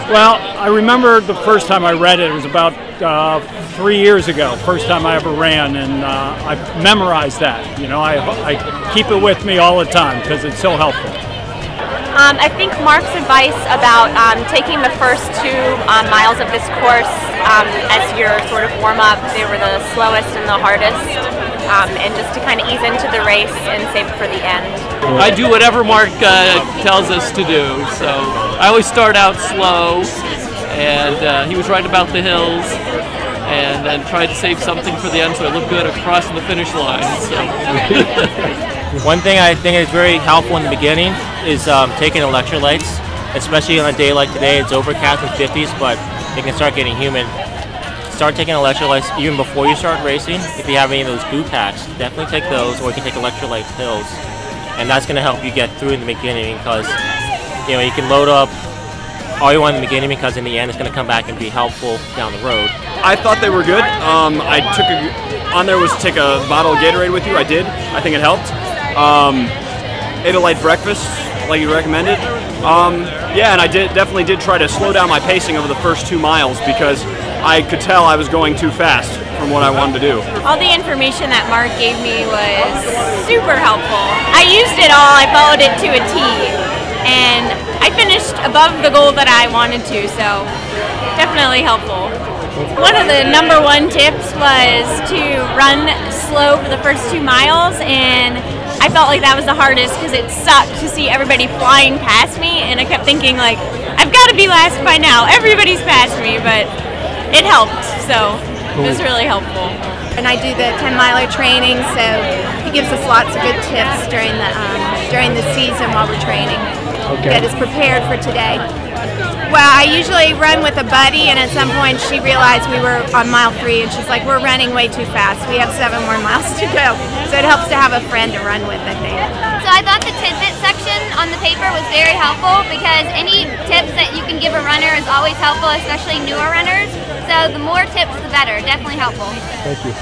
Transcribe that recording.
Well, I remember the first time I read it. It was about 3 years ago, first time I ever ran, and I memorized that. You know, I keep it with me all the time because it's so helpful. I think Mark's advice about taking the first 2 miles of this course as your sort of warm-up, they were the slowest and the hardest, and just to kind of ease into the race and save it for the end. I do whatever Mark tells us to do, so I always start out slow, and he was right about the hills, and then tried to save something for the end so I look good across the finish line. So. One thing I think is very helpful in the beginning is taking electrolytes, especially on a day like today. It's overcast with 50s, but it can start getting humid. Start taking electrolytes even before you start racing. If you have any of those goo packs, definitely take those, or you can take electrolyte pills, and that's going to help you get through in the beginning because you can load up all you want in the beginning because in the end it's going to come back and be helpful down the road. I thought they were good. I took on there was to take a bottle of Gatorade with you. I did. I think it helped. Ate a light breakfast like you recommended. Yeah, and I definitely did try to slow down my pacing over the first 2 miles because I could tell I was going too fast from what I wanted to do. All the information that Mark gave me was super helpful. I used it all, I followed it to a T, and I finished above the goal that I wanted to, so definitely helpful. One of the #1 tips was to run slow for the first 2 miles, and I felt like that was the hardest because it sucked to see everybody flying past me, and I kept thinking like, I've got to be last by now, everybody's past me, but it helped, so it was really helpful. And I do the 10-miler training, so he gives us lots of good tips during the season while we're training. Get us prepared for today. Well, I usually run with a buddy, and at some point she realized we were on mile 3, and she's like, we're running way too fast. We have 7 more miles to go. So it helps to have a friend to run with, I think. So I thought the tidbit section on the paper was very helpful because any tips that you can give a runner is always helpful, especially newer runners. So the more tips, the better. Definitely helpful. Thank you.